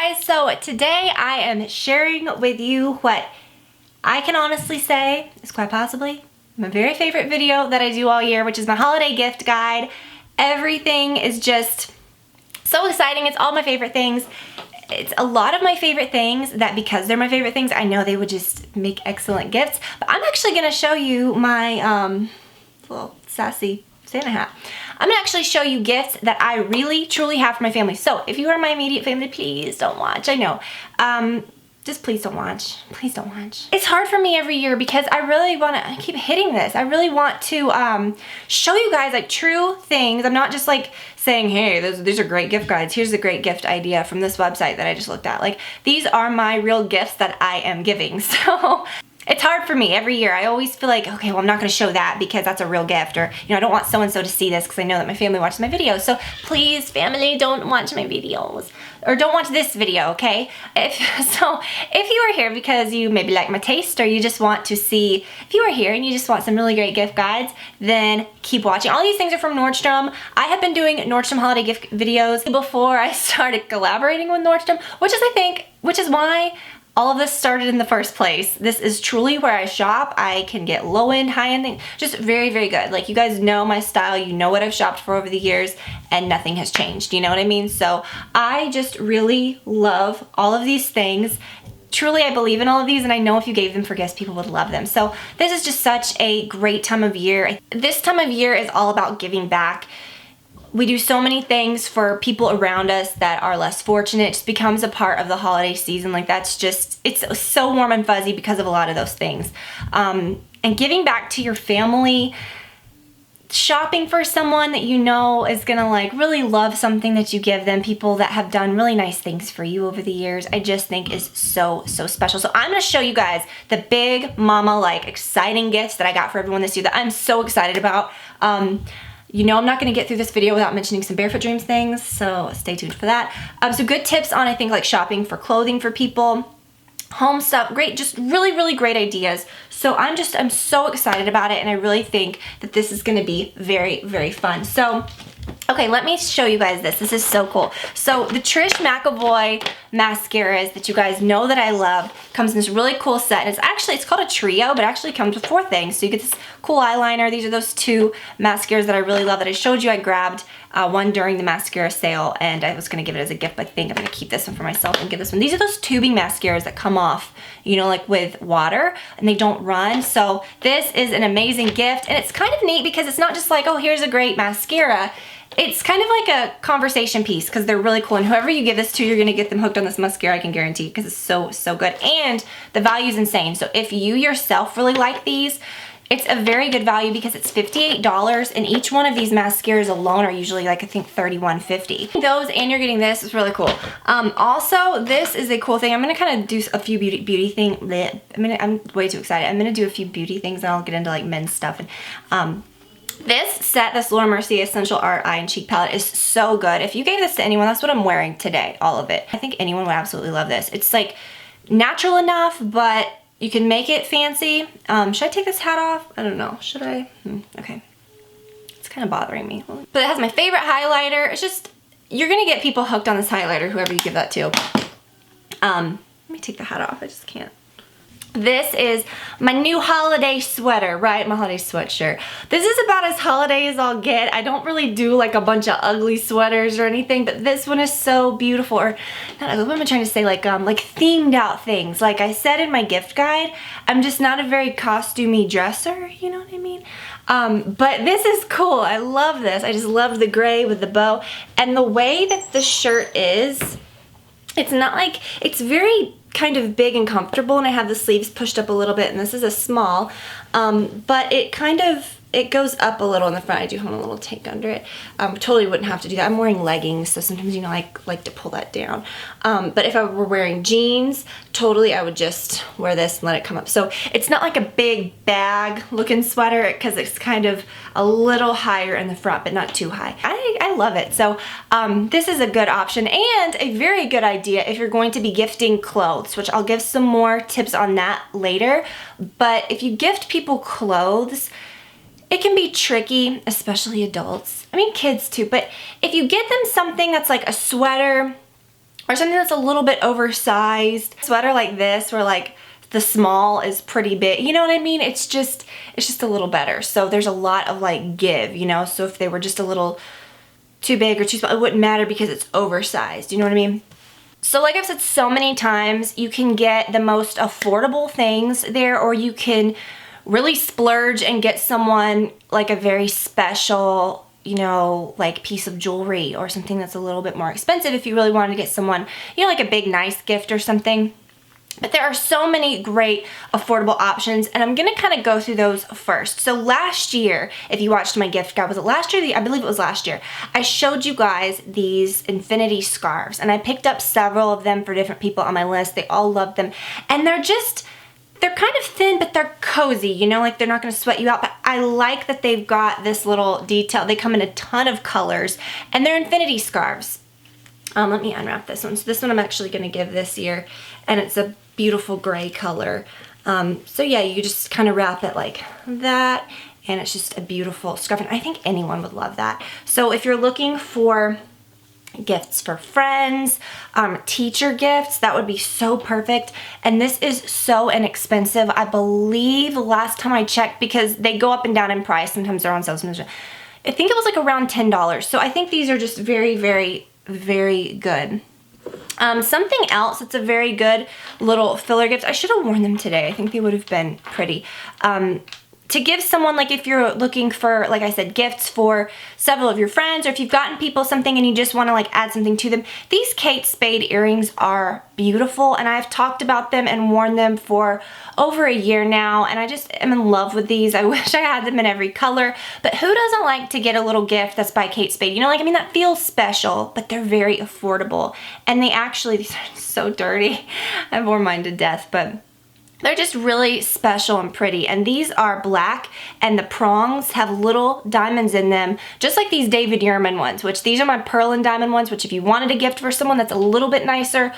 guys, so today I am sharing with you what I can honestly say is quite possibly my very favorite video that I do all year, which is my holiday gift guide. Everything is just so exciting. It's all my favorite things. It's a lot of my favorite things that because they're my favorite things, I know they would just make excellent gifts. But I'm actually gonna show you my little sassy Santa hat. I'm gonna actually show you gifts that I really truly have for my family. So if you are my immediate family, please don't watch. I know. Just please don't watch. Please don't watch. It's hard for me every year because I really I keep hitting this. I really want to show you guys like true things. I'm not just like saying, hey, these are great gift guides. Here's a great gift idea from this website that I just looked at. Like, these are my real gifts that I am giving. So it's hard for me every year. I always feel like, okay, well, I'm not gonna show that because that's a real gift, or, you know, I don't want so-and-so to see this because I know that my family watches my videos. So please, family, don't watch my videos, or don't watch this video, okay? If you are here because you maybe like my taste, or you just want to see, if you are here and you just want some really great gift guides, then keep watching. All these things are from Nordstrom. I have been doing Nordstrom holiday gift videos before I started collaborating with Nordstrom, which is why all of this started in the first place. This is truly where I shop. I can get low-end, high-end things. Just very, very good. Like, you guys know my style. You know what I've shopped for over the years, and nothing has changed. You know what I mean? So I just really love all of these things. Truly, I believe in all of these, and I know if you gave them for gifts, people would love them. So this is just such a great time of year. This time of year is all about giving back. We do so many things for people around us that are less fortunate. It just becomes a part of the holiday season. Like, that's just, it's so warm and fuzzy because of a lot of those things. And giving back to your family, shopping for someone that you know is gonna like really love something that you give them, people that have done really nice things for you over the years, I just think is so, so special. So I'm gonna show you guys the big mama like exciting gifts that I got for everyone this year that I'm so excited about. You know I'm not gonna get through this video without mentioning some Barefoot Dreams things, so stay tuned for that. So good tips on, I think, like shopping for clothing for people, home stuff, great, just really, really great ideas. So I'm so excited about it, and I really think that this is gonna be very, very fun. So, okay, let me show you guys this. This is so cool. So the Trish Mcevoy mascaras that you guys know that I love comes in this really cool set. And it's called a trio, but it actually comes with 4 things. So you get this cool eyeliner. These are those 2 mascaras that I really love that I showed you. I grabbed one during the mascara sale, and I was gonna give it as a gift, but I think I'm gonna keep this one for myself and give this one. These are those tubing mascaras that come off, you know, like with water, and they don't run. So this is an amazing gift, and it's kind of neat because it's not just like, oh, here's a great mascara. It's kind of like a conversation piece because they're really cool, and whoever you give this to, you're gonna get them hooked on this mascara, I can guarantee, because it's so, so good. And the value is insane. So if you yourself really like these, it's a very good value because it's $58, and each one of these mascaras alone are usually like, I think, $31.50. Those, and you're getting this, it's really cool. Also, this is a cool thing. I'm gonna kind of do a few beauty things. I'm way too excited. I'm gonna do a few beauty things, and I'll get into like men's stuff. And this set, this Laura Mercier Essential Art Eye and Cheek Palette is so good. If you gave this to anyone, that's what I'm wearing today, all of it. I think anyone would absolutely love this. It's like natural enough, but you can make it fancy. Should I take this hat off? I don't know. Should I? Okay. It's kind of bothering me. But it has my favorite highlighter. It's just, you're gonna get people hooked on this highlighter, whoever you give that to. Let me take the hat off. I just can't. This is my new holiday sweater, right? My holiday sweatshirt. This is about as holiday as I'll get. I don't really do like a bunch of ugly sweaters or anything, but this one is so beautiful. Or not ugly, what am I trying to say? Like themed out things. Like I said in my gift guide, I'm just not a very costumey dresser, you know what I mean? But this is cool. I love this. I just love the gray with the bow. And the way that the shirt is, it's not like, it's very kind of big and comfortable, and I have the sleeves pushed up a little bit, and this is a small, but it goes up a little in the front. I do have a little tank under it. Totally wouldn't have to do that. I'm wearing leggings, so sometimes, you know, I like to pull that down. But if I were wearing jeans, totally I would just wear this and let it come up. So it's not like a big bag looking sweater because it's kind of a little higher in the front, but not too high. I love it. So this is a good option and a very good idea if you're going to be gifting clothes, which I'll give some more tips on that later. But if you gift people clothes, it can be tricky, especially adults. I mean, kids too, but if you get them something that's like a sweater or something that's a little bit oversized. A sweater like this where like the small is pretty big, you know what I mean? It's just a little better. So there's a lot of like give, you know? So if they were just a little too big or too small, it wouldn't matter because it's oversized, you know what I mean? So like I've said so many times, you can get the most affordable things there, or you can really splurge and get someone like a very special, you know, like piece of jewelry or something that's a little bit more expensive if you really wanted to get someone, you know, like a big nice gift or something. But there are so many great affordable options, and I'm gonna kind of go through those first. So last year, if you watched my gift guide, was it last year? I believe it was last year. I showed you guys these infinity scarves, and I picked up several of them for different people on my list. They all loved them, and they're kind of thin, but they're cozy, you know, like they're not gonna sweat you out. But I like that they've got this little detail. They come in a ton of colors, and they're infinity scarves. Let me unwrap this one. So this one I'm actually gonna give this year, and it's a beautiful gray color. So yeah, you just kind of wrap it like that, and it's just a beautiful scarf, and I think anyone would love that. So if you're looking for gifts for friends, teacher gifts, that would be so perfect. And this is so inexpensive. I believe last time I checked, because they go up and down in price, sometimes they're on sale, sometimes I think it was like around $10. So I think these are just very, very, very good. Something else that's a very good little filler gift. I should have worn them today. I think they would have been pretty. To give someone, like if you're looking for, like I said, gifts for several of your friends, or if you've gotten people something and you just want to like add something to them, these Kate Spade earrings are beautiful, and I've talked about them and worn them for over a year now, and I just am in love with these. I wish I had them in every color, but who doesn't like to get a little gift that's by Kate Spade? You know, like, I mean, that feels special, but they're very affordable, and these are so dirty. I've worn mine to death, but they're just really special and pretty. And these are black, and the prongs have little diamonds in them, just like these David Yurman ones, which these are my pearl and diamond ones, which if you wanted a gift for someone that's a little bit nicer,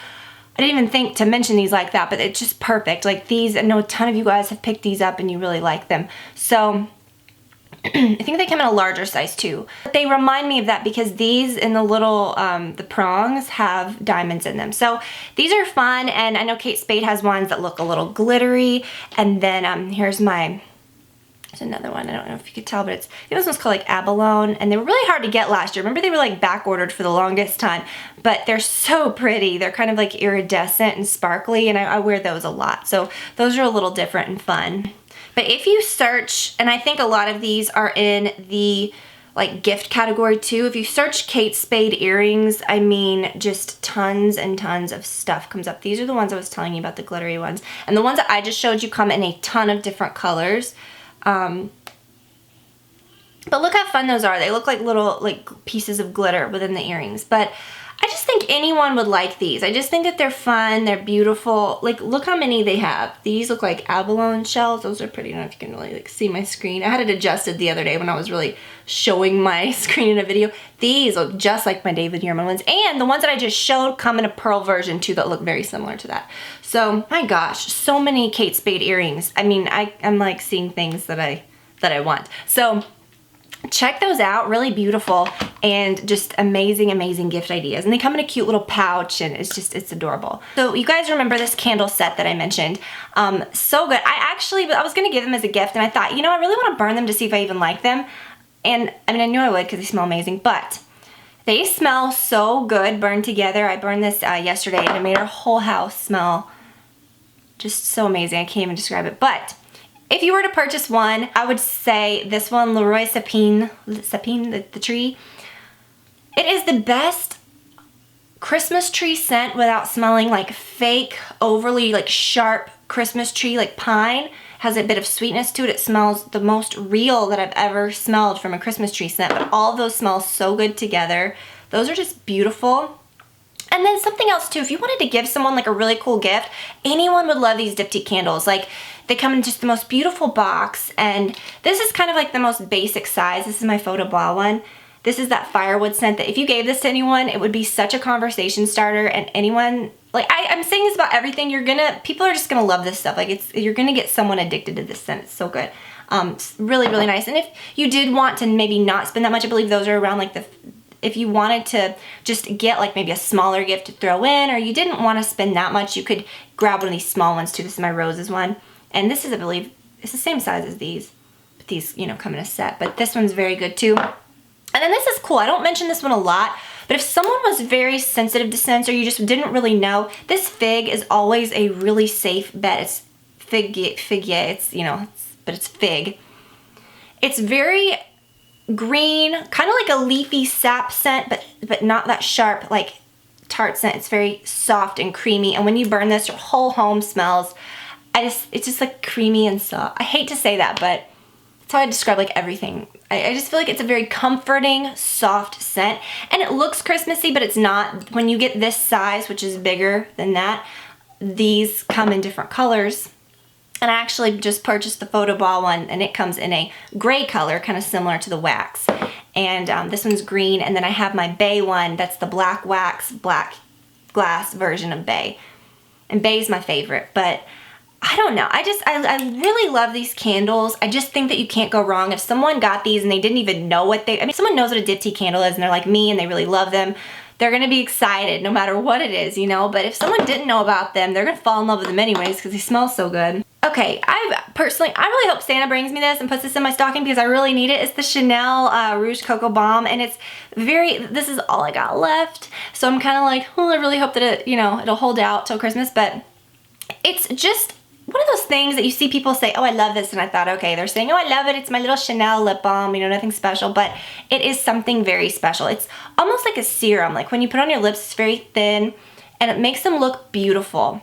I didn't even think to mention these like that, but it's just perfect. Like these, I know a ton of you guys have picked these up and you really like them. So I think they come in a larger size too. They remind me of that because these in the little, the prongs have diamonds in them. So these are fun, and I know Kate Spade has ones that look a little glittery. And then here's another one. I don't know if you could tell, but this one's called like Abalone, and they were really hard to get last year. Remember, they were like back ordered for the longest time, but they're so pretty. They're kind of like iridescent and sparkly, and I wear those a lot. So those are a little different and fun. But if you search, and I think a lot of these are in the like gift category too. If you search Kate Spade earrings, I mean, just tons and tons of stuff comes up. These are the ones I was telling you about, the glittery ones. And the ones that I just showed you come in a ton of different colors. But look how fun those are. They look like little like pieces of glitter within the earrings. But I just think anyone would like these. I just think that they're fun, they're beautiful. Like, look how many they have. These look like abalone shells. Those are pretty. I don't know if you can really like see my screen. I had it adjusted the other day when I was really showing my screen in a video. These look just like my David Yurman ones. And the ones that I just showed come in a pearl version too that look very similar to that. So, my gosh, so many Kate Spade earrings. I mean, I'm like seeing things that I want. So, check those out. Really beautiful and just amazing, amazing gift ideas. And they come in a cute little pouch, and it's adorable. So you guys remember this candle set that I mentioned? So good. I was gonna give them as a gift, and I thought, you know, I really want to burn them to see if I even like them. And I mean, I knew I would because they smell amazing, but they smell so good burned together. I burned this yesterday, and it made our whole house smell just so amazing. I can't even describe it. But if you were to purchase one, I would say this one, Leroy Sapine, the tree. It is the best Christmas tree scent without smelling like fake, overly like sharp Christmas tree, like pine. Has a bit of sweetness to it. It smells the most real that I've ever smelled from a Christmas tree scent, but all of those smell so good together. Those are just beautiful. And then something else too, if you wanted to give someone like a really cool gift, anyone would love these Dipti candles. Like, they come in just the most beautiful box, and this is kind of like the most basic size. This is my Photo Blah one. This is that firewood scent that if you gave this to anyone, it would be such a conversation starter, and anyone, like I'm saying this about everything, people are just gonna love this stuff. Like, you're gonna get someone addicted to this scent. It's so good. It's really, really nice. And if you did want to maybe not spend that much, I believe those are around like if you wanted to just get like maybe a smaller gift to throw in, or you didn't want to spend that much, you could grab one of these small ones too. This is my roses one. And this is, I believe, it's the same size as these. But these, you know, come in a set. But this one's very good too. And then this is cool. I don't mention this one a lot, but if someone was very sensitive to scents or you just didn't really know, this fig is always a really safe bet. It's fig, it's, you know, but it's fig. It's very green, kind of like a leafy sap scent, but not that sharp, like tart scent. It's very soft and creamy. And when you burn this, your whole home smells, it's just like creamy and soft. I hate to say that, but that's how I describe like everything. I just feel like it's a very comforting, soft scent. And it looks Christmassy, but it's not. When you get this size, which is bigger than that, these come in different colors. And I actually just purchased the Photo Ball one, and it comes in a gray color, kind of similar to the wax. And this one's green, and then I have my Bay one, that's the black wax, black glass version of Bay. And Bay's my favorite, but I don't know. I really love these candles. I just think that you can't go wrong. If someone got these and they didn't even know what I mean, if someone knows what a Dipti candle is and they're like me and they really love them, they're gonna be excited no matter what it is, you know? But if someone didn't know about them, they're gonna fall in love with them anyways because they smell so good. Okay, I really hope Santa brings me this and puts this in my stocking because I really need it. It's the Chanel Rouge Coco Balm, and it's this is all I got left. So I'm kind of like, oh, I really hope that it, you know, it'll hold out till Christmas, but it's just one of those things that you see people say, oh, I love this, and I thought, okay, they're saying, oh, I love it, it's my little Chanel lip balm, you know, nothing special, but it is something very special. It's almost like a serum. Like when you put it on your lips, it's very thin, and it makes them look beautiful.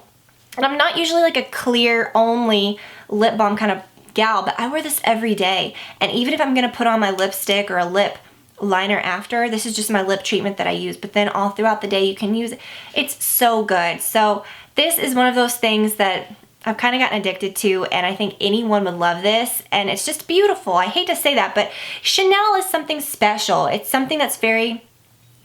And I'm not usually like a clear only lip balm kind of gal, but I wear this every day, and even if I'm gonna put on my lipstick or a lip liner after, this is just my lip treatment that I use, but then all throughout the day you can use it. It's so good. So this is one of those things that I've kind of gotten addicted to, and I think anyone would love this, and it's just beautiful. I hate to say that, but Chanel is something special. It's something that's very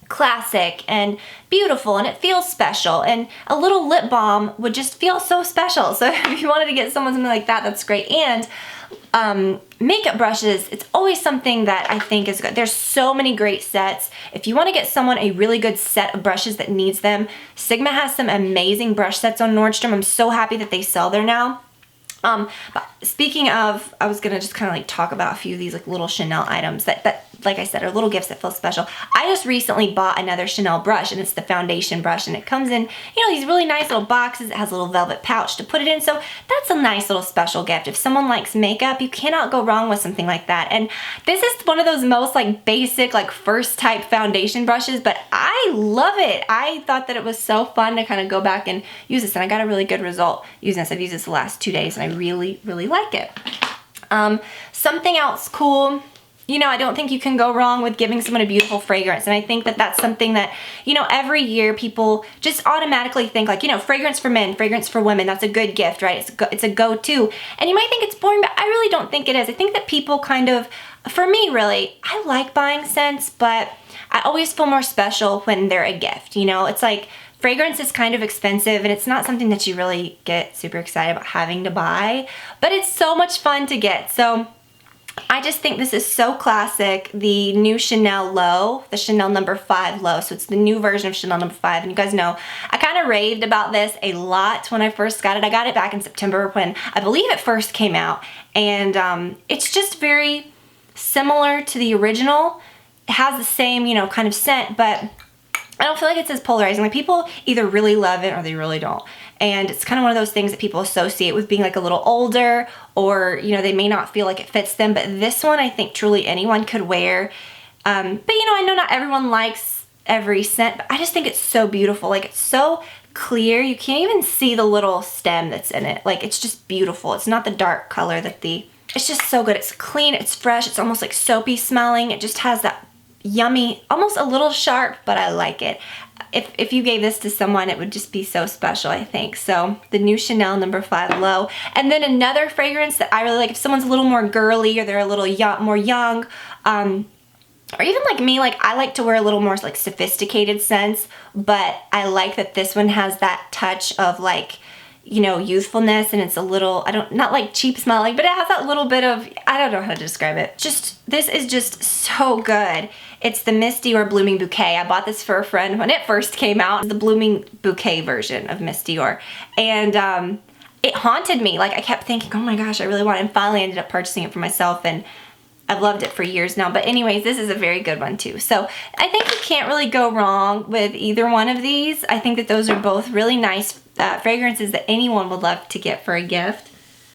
classic and beautiful, and it feels special, and a little lip balm would just feel so special. So if you wanted to get someone something like that, that's great. And makeup brushes, it's always something that I think is good. There's so many great sets. If you want to get someone a really good set of brushes that needs them, Sigma has some amazing brush sets on Nordstrom. I'm so happy that they sell there now. But speaking of, I was gonna just kind of like talk about a few of these like little Chanel items that like I said, are little gifts that feel special. I just recently bought another Chanel brush, and it's the foundation brush, and it comes in, you know, these really nice little boxes. It has a little velvet pouch to put it in, so that's a nice little special gift. If someone likes makeup, you cannot go wrong with something like that. And this is one of those most like basic, like first type foundation brushes, but I love it. I thought that it was so fun to kind of go back and use this, and I got a really good result using this. I've used this the last 2 days, and I really, really like it. Something else cool, you know, I don't think you can go wrong with giving someone a beautiful fragrance. And I think that that's something that, you know, every year people just automatically think like, you know, fragrance for men, fragrance for women, that's a good gift, right? It's a go-to. And you might think it's boring, but I really don't think it is. I think that people kind of, for me really, I like buying scents, but I always feel more special when they're a gift, you know? It's like, fragrance is kind of expensive, and it's not something that you really get super excited about having to buy, but it's so much fun to get. So I just think this is so classic. The new Chanel Low, the Chanel No. 5 Low. So it's the new version of Chanel No. 5. And you guys know, I kind of raved about this a lot when I first got it. I got it back in September when I believe it first came out. And it's just very similar to the original. It has the same, you know, kind of scent, but I don't feel like it's as polarizing. Like people either really love it or they really don't. And it's kind of one of those things that people associate with being like a little older, or, you know, they may not feel like it fits them. But this one, I think truly anyone could wear. But you know, I know not everyone likes every scent, but I just think it's so beautiful. Like it's so clear. You can't even see the little stem that's in it. Like it's just beautiful. It's not the dark color that it's just so good. It's clean, it's fresh, it's almost like soapy smelling. It just has that yummy, almost a little sharp, but I like it. If you gave this to someone, it would just be so special, I think. So the new Chanel No. 5 Low. And then another fragrance that I really like, if someone's a little more girly or they're a little more young, or even like me, like I like to wear a little more like sophisticated scents, but I like that this one has that touch of like, you know, youthfulness, and it's a little, not like cheap smelling, but it has that little bit of, I don't know how to describe it. Just, this is just so good. It's the Miss Dior Blooming Bouquet. I bought this for a friend when it first came out. The Blooming Bouquet version of Miss Dior. And it haunted me. Like, I kept thinking, oh my gosh, I really want it. And finally ended up purchasing it for myself, and I've loved it for years now. But anyways, this is a very good one too. So I think you can't really go wrong with either one of these. I think that those are both really nice fragrances that anyone would love to get for a gift.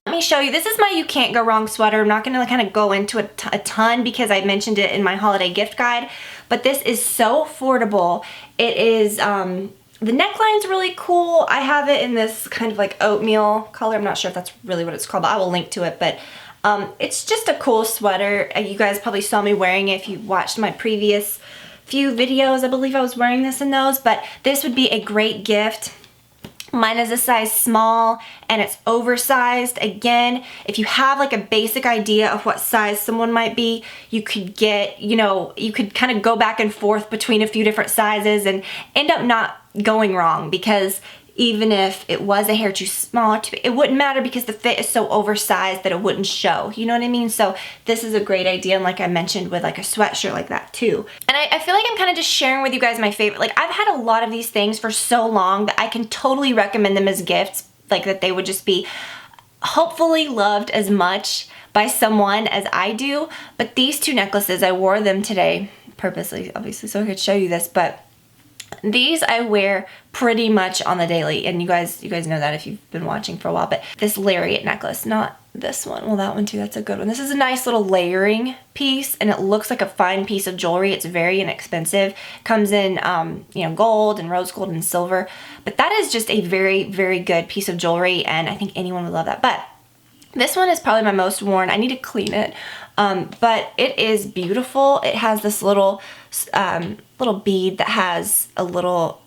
Let me show you. This is my You Can't Go Wrong sweater. I'm not going to kind of go into it a ton because I mentioned it in my holiday gift guide. But this is so affordable. It is, the neckline's really cool. I have it in this kind of like oatmeal color. I'm not sure if that's really what it's called, but I will link to it. But it's just a cool sweater. You guys probably saw me wearing it if you watched my previous few videos. I believe I was wearing this in those. But this would be a great gift. Mine is a size small and it's oversized. Again, if you have like a basic idea of what size someone might be, you could get, you know, you could kind of go back and forth between a few different sizes and end up not going wrong, because even if it was a hair too small, it wouldn't matter because the fit is so oversized that it wouldn't show. You know what I mean? So this is a great idea, and like I mentioned, with like a sweatshirt like that too. And I feel like I'm kind of just sharing with you guys my favorite. Like, I've had a lot of these things for so long that I can totally recommend them as gifts, like that they would just be hopefully loved as much by someone as I do. But these two necklaces, I wore them today purposely, obviously, so I could show you this, but these I wear pretty much on the daily, and you guys know that if you've been watching for a while. But this Lariat necklace, not this one. Well, that one too, that's a good one. This is a nice little layering piece, and it looks like a fine piece of jewelry. It's very inexpensive. Comes in, you know, gold and rose gold and silver. But that is just a very, very good piece of jewelry, and I think anyone would love that. But this one is probably my most worn. I need to clean it, but it is beautiful. It has this little little bead that has a little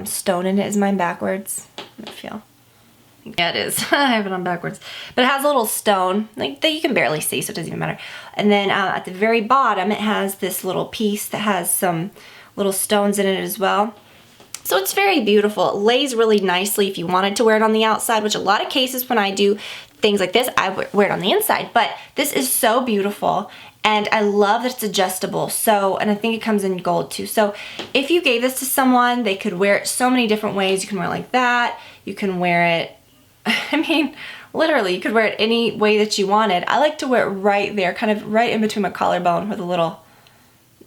stone in it. Is mine backwards? I feel. Yeah, it is. I have it on backwards. But it has a little stone, like, that you can barely see, so it doesn't even matter. And then at the very bottom, it has this little piece that has some little stones in it as well. So it's very beautiful. It lays really nicely if you wanted to wear it on the outside, which a lot of cases when I do things like this, I wear it on the inside. But this is so beautiful, and I love that it's adjustable. So, and I think it comes in gold too. So if you gave this to someone, they could wear it so many different ways. You can wear it like that. You can wear it, I mean, literally, you could wear it any way that you wanted. I like to wear it right there, kind of right in between my collarbone where the little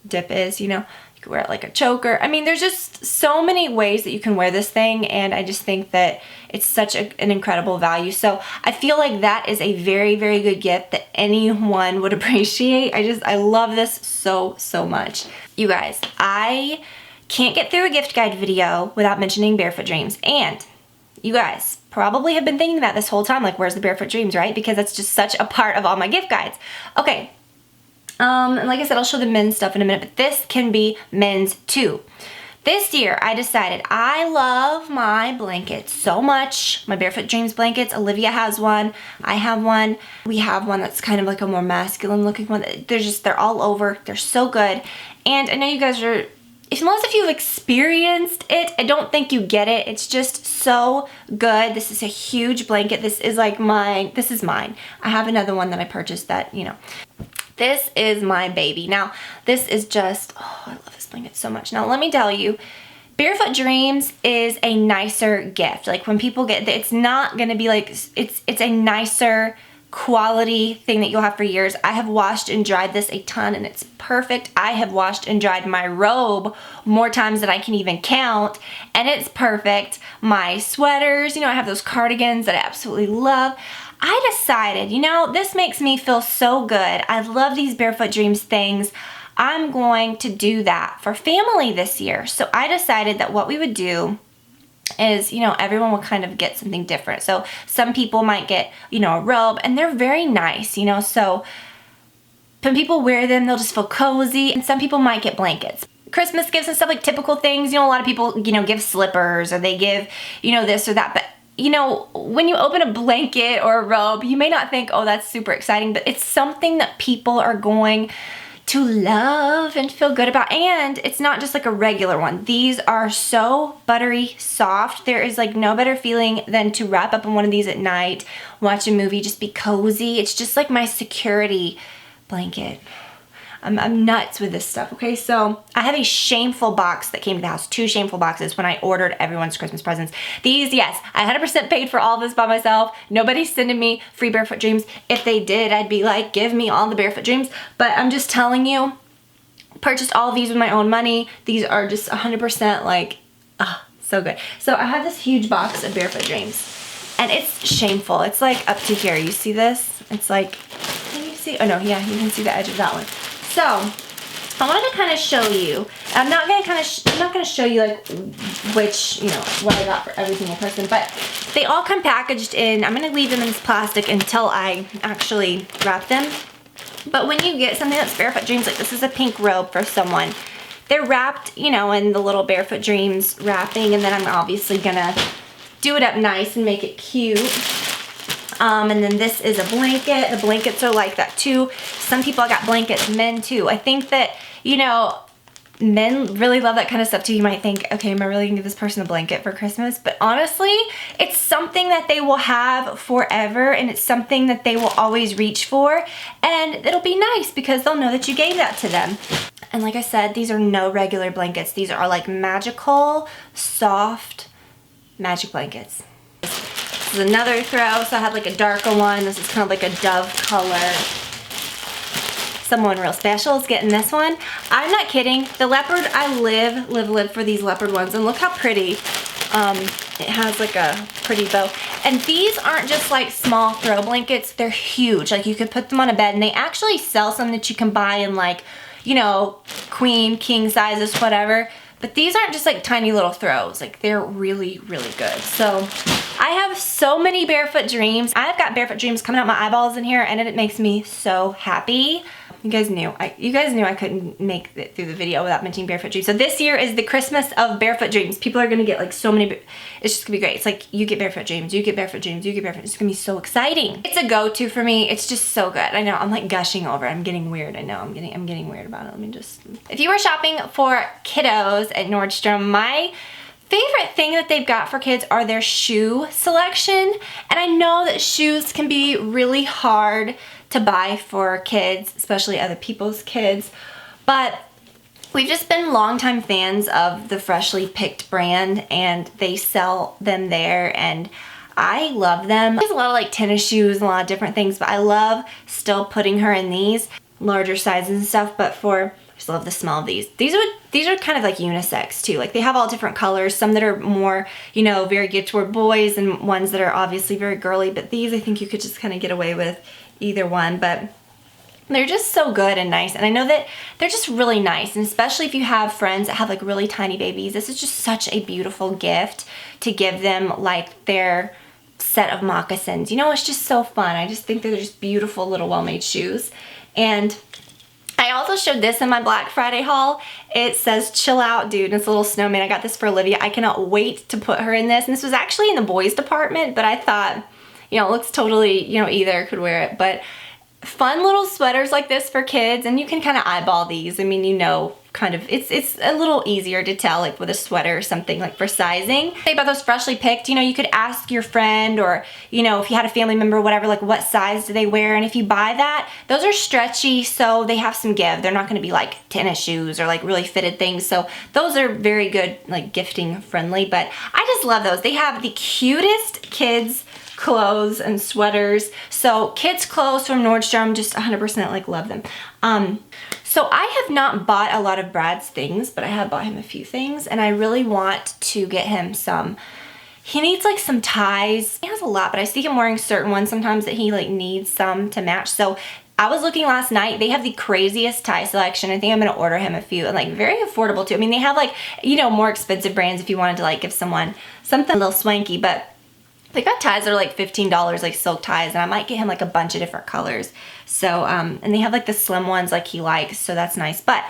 dip is, you know. You could wear it like a choker. I mean, there's just so many ways that you can wear this thing, and I just think that it's such an incredible value. So I feel like that is a very, very good gift that anyone would appreciate. I love this so, so much. You guys, I can't get through a gift guide video without mentioning Barefoot Dreams. And you guys probably have been thinking that this whole time, like, where's the Barefoot Dreams, right? Because it's just such a part of all my gift guides. Okay. And like I said, I'll show the men's stuff in a minute, but this can be men's too. This year, I decided I love my blankets so much. My Barefoot Dreams blankets. Olivia has one. I have one. We have one that's kind of like a more masculine looking one. They're all over. They're so good. And I know you guys are, unless if you've experienced it, I don't think you get it. It's just so good. This is a huge blanket. This is like mine. This is mine. I have another one that I purchased that, you know. This is my baby. Now, this is just, oh, I love this blanket so much. Now, let me tell you, Barefoot Dreams is a nicer gift. Like, when people get, it's not going to be like, it's a nicer quality thing that you'll have for years. I have washed and dried this a ton, and it's perfect. I have washed and dried my robe more times than I can even count, and it's perfect. My sweaters, you know, I have those cardigans that I absolutely love. I decided, you know, this makes me feel so good. I love these Barefoot Dreams things. I'm going to do that for family this year. So I decided that what we would do is, you know, everyone would kind of get something different. So some people might get, you know, a robe, and they're very nice, you know, so when people wear them, they'll just feel cozy. And some people might get blankets. Christmas gifts and stuff, like typical things, you know, a lot of people, you know, give slippers, or they give, you know, this or that. But you know, when you open a blanket or a robe, you may not think, oh, that's super exciting, but it's something that people are going to love and feel good about. And it's not just like a regular one. These are so buttery soft. There is like no better feeling than to wrap up in one of these at night, watch a movie, just be cozy. It's just like my security blanket. I'm nuts with this stuff, okay? So I have a shameful box that came to the house, 2 shameful boxes when I ordered everyone's Christmas presents. These, yes, I 100% paid for all this by myself. Nobody's sending me free Barefoot Dreams. If they did, I'd be like, give me all the Barefoot Dreams. But I'm just telling you, purchased all of these with my own money. These are just 100% like, so good. So I have this huge box of Barefoot Dreams. And it's shameful. It's like up to here. You see this? It's like, can you see? Oh no, yeah, you can see the edge of that one. So I wanted to kind of show you. I'm not gonna show you like which, you know, what I got for every single person, but they all come packaged in. I'm gonna leave them in this plastic until I actually wrap them. But when you get something that's Barefoot Dreams, like this is a pink robe for someone, they're wrapped, you know, in the little Barefoot Dreams wrapping, and then I'm obviously gonna do it up nice and make it cute. And then this is a blanket. The blankets are like that too. Some people got blankets, men too. I think that, you know, men really love that kind of stuff too. You might think, okay, am I really gonna give this person a blanket for Christmas? But honestly, it's something that they will have forever, and it's something that they will always reach for, and it'll be nice because they'll know that you gave that to them. And like I said, these are no regular blankets. These are like magical, soft, magic blankets. This is another throw, so I have like a darker one. This is kind of like a dove color. Someone real special is getting this one. I'm not kidding. The leopard, I live for these leopard ones, and look how pretty. It has like a pretty bow. And these aren't just like small throw blankets, they're huge. Like you could put them on a bed, and they actually sell some that you can buy in like, you know, queen, king sizes, whatever. But these aren't just like tiny little throws. Like they're really, really good. So I have so many Barefoot Dreams. I've got Barefoot Dreams coming out my eyeballs in here, and it makes me so happy. You guys knew I couldn't make it through the video without mentioning Barefoot Dreams. So this year is the Christmas of Barefoot Dreams. People are gonna get like so many, it's just gonna be great. It's like you get Barefoot Dreams, you get Barefoot Dreams, you get Barefoot. It's gonna be so exciting. It's a go-to for me. It's just so good. I know, I'm like gushing over it. I'm getting weird. I know, I'm getting weird about it. Let me just. If you were shopping for kiddos at Nordstrom, my favorite thing that they've got for kids are their shoe selection. And I know that shoes can be really hard to buy for kids, especially other people's kids, but we've just been longtime fans of the Freshly Picked brand, and they sell them there, and I love them. There's a lot of like tennis shoes and a lot of different things, but I love still putting her in these larger sizes and stuff. But I just love the smell of these. These are kind of like unisex too. Like they have all different colors, some that are more, you know, very geared toward boys, and ones that are obviously very girly. But these, I think you could just kind of get away with either one, but they're just so good and nice. And I know that they're just really nice, and especially if you have friends that have like really tiny babies, this is just such a beautiful gift to give them, like their set of moccasins. You know, it's just so fun. I just think that they're just beautiful little well-made shoes. And I also showed this in my Black Friday haul. It says chill out, dude, and it's a little snowman. I got this for Olivia. I cannot wait to put her in this. And this was actually in the boys department, but I thought, you know, it looks totally, you know, either could wear it. But fun little sweaters like this for kids, and you can kind of eyeball these. I mean, you know, kind of, it's a little easier to tell, like with a sweater or something, like for sizing. Say about those Freshly Picked, you know, you could ask your friend, or, you know, if you had a family member, whatever, like what size do they wear? And if you buy that, those are stretchy, so they have some give. They're not gonna be like tennis shoes or like really fitted things. So those are very good, like gifting friendly, but I just love those. They have the cutest kids clothes and sweaters. So kids clothes from Nordstrom, just 100% like love them. So I have not bought a lot of Brad's things, but I have bought him a few things, and I really want to get him some. He needs like some ties. He has a lot, but I see him wearing certain ones sometimes that he like needs some to match. So I was looking last night, they have the craziest tie selection. I think I'm gonna order him a few, and like very affordable too. I mean, they have like, you know, more expensive brands if you wanted to like give someone something a little swanky, but they got ties that are like $15, like silk ties, and I might get him like a bunch of different colors. So, and they have like the slim ones like he likes, so that's nice. But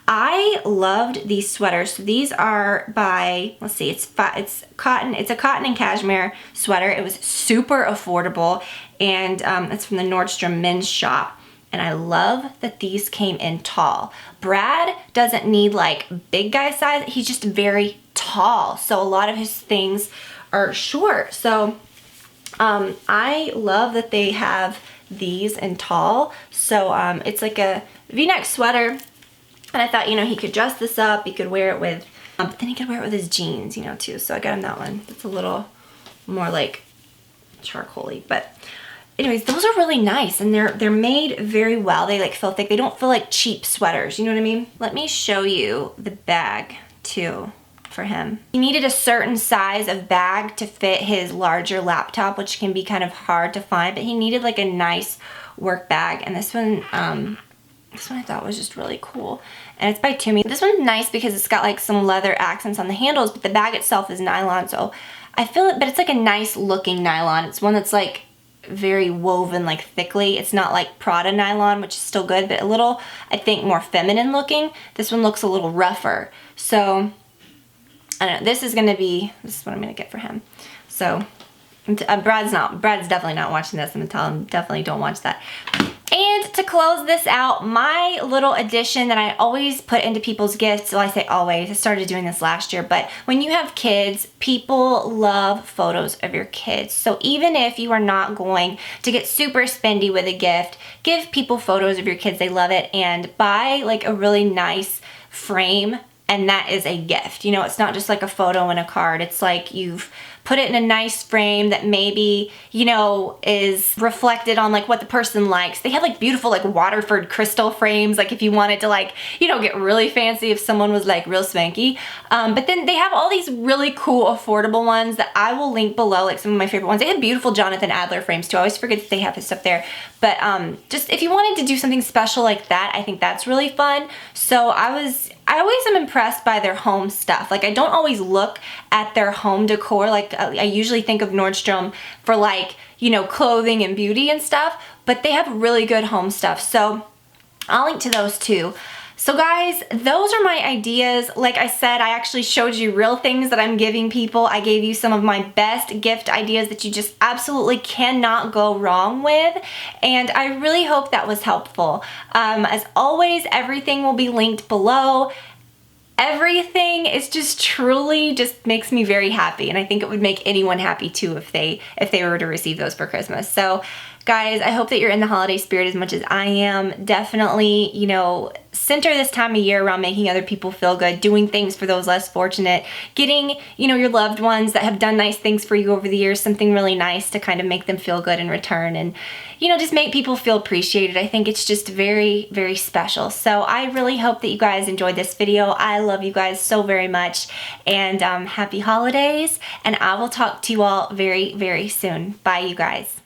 I loved these sweaters. So these are by, let's see, it's cotton. It's a cotton and cashmere sweater. It was super affordable, and it's from the Nordstrom men's shop. And I love that these came in tall. Brad doesn't need like big guy size. He's just very tall. So a lot of his things are short. So I love that they have these in tall. So it's like a V-neck sweater, and I thought, you know, he could dress this up, he could wear it with, but then he could wear it with his jeans, you know, too. So I got him that one. It's a little more like charcoaly, but anyways, those are really nice, and they're made very well. They like feel thick. They don't feel like cheap sweaters, you know what I mean? Let me show you the bag too for him. He needed a certain size of bag to fit his larger laptop, which can be kind of hard to find, but he needed like a nice work bag, and this one I thought was just really cool. And it's by Tumi. This one's nice because it's got like some leather accents on the handles, but the bag itself is nylon, so I feel it, but it's like a nice looking nylon. It's one that's like very woven like thickly. It's not like Prada nylon, which is still good, but a little, I think, more feminine looking. This one looks a little rougher. So I don't know, this is what I'm gonna get for him. So Brad's definitely not watching this. I'm gonna tell him definitely don't watch that. And to close this out, my little addition that I always put into people's gifts, well, I say always, I started doing this last year, but when you have kids, people love photos of your kids. So even if you are not going to get super spendy with a gift, give people photos of your kids, they love it, and buy like a really nice frame, and that is a gift. You know, it's not just like a photo and a card. It's like you've put it in a nice frame that maybe, you know, is reflected on like what the person likes. They have like beautiful like Waterford crystal frames, like if you wanted to like, you know, get really fancy if someone was like real swanky. But then they have all these really cool affordable ones that I will link below, like some of my favorite ones. They have beautiful Jonathan Adler frames too. I always forget that they have his stuff there. But just if you wanted to do something special like that, I think that's really fun. So I always am impressed by their home stuff. Like I don't always look at their home decor. Like I usually think of Nordstrom for like, you know, clothing and beauty and stuff, but they have really good home stuff. So I'll link to those too. So guys, those are my ideas. Like I said, I actually showed you real things that I'm giving people. I gave you some of my best gift ideas that you just absolutely cannot go wrong with. And I really hope that was helpful. As always, everything will be linked below. Everything is just truly just makes me very happy, and I think it would make anyone happy too if they were to receive those for Christmas. So guys, I hope that you're in the holiday spirit as much as I am. Definitely, you know, center this time of year around making other people feel good, doing things for those less fortunate, getting, you know, your loved ones that have done nice things for you over the years, something really nice to kind of make them feel good in return, and, you know, just make people feel appreciated. I think it's just very, very special. So I really hope that you guys enjoyed this video. I love you guys so very much, and happy holidays, and I will talk to you all very, very soon. Bye, you guys.